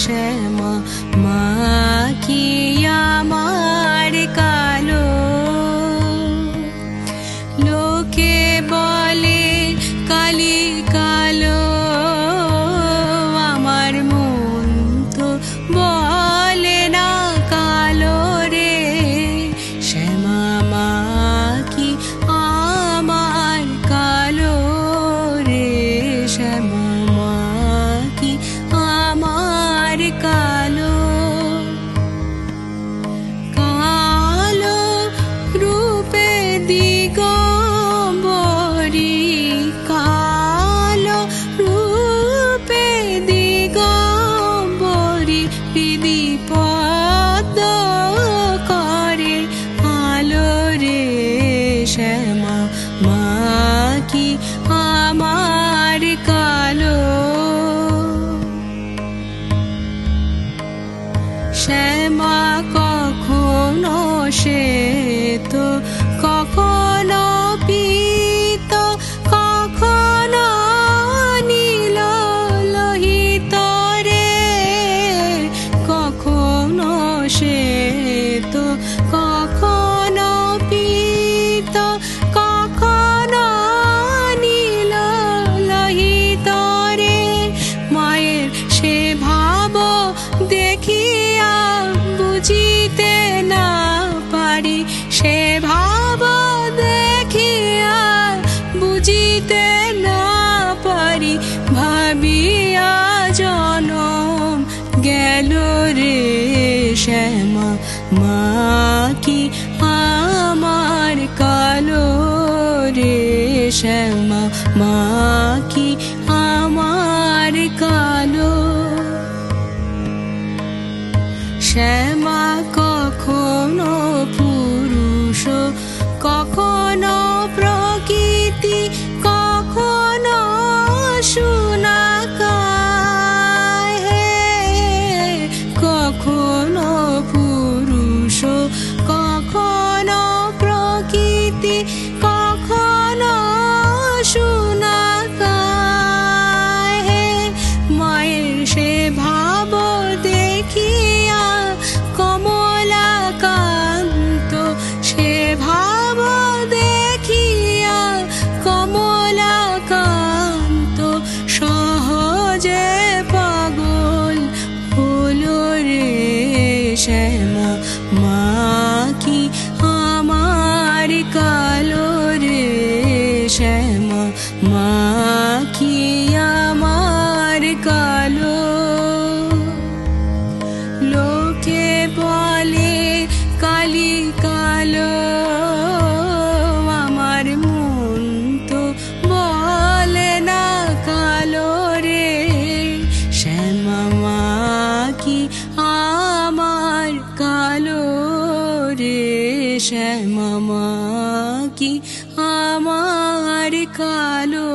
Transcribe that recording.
শ্যামা মা কি আমার কালো। লোকে বলে কালি কালো, আমার মন তো বলে না কালো রে। শ্যামা মা কি আমার কালো রে, শ্যামা মা কি আমার কালো। কালো রূপে দিগম্বরী, কালো রূপে দিগম্বরী, হৃদি পদ্ম করে আলো রে। শ্যামা মা কি আমার কালো। শ্যামা কখনো শ্বেত, কখনো পীত, কখনো নীল লোহিত রে। কখনো শ্বেত, কখনো পীত, কখনো নীল লোহিত রে। মায়ের সে ভাব দেখিয়া বুঝিতে না পারি, সে ভাব দেখিয়া বুঝিতে না পারি। ভাবিয়া জনম গেল রে। শ্যামা মা কি আমার কালো রে, শ্যামা মা কি আমার কালো। শ্যামা কখনো পুরুষ, কখনো প্রকৃতি, কখনো সুনাকায়। কখনো পুরুষ, কখনো প্রকৃতি, কখনো সুনাকায়। মায়ের সে ভাব দেখিয়া কমলাকান্ত, সে ভাব দেখিয়া কমলাকান্ত সহজে পাগল হলো রে। শ্যামা মা কি আমার কালো রে, শ্যামা মা কি আমার কালো। লোকে বলে কালি কালো, আমার মন তো বলে না কালো রে। শ্যামা মা কি আমার কালো রে, শ্যামা মা কি আমার কালো।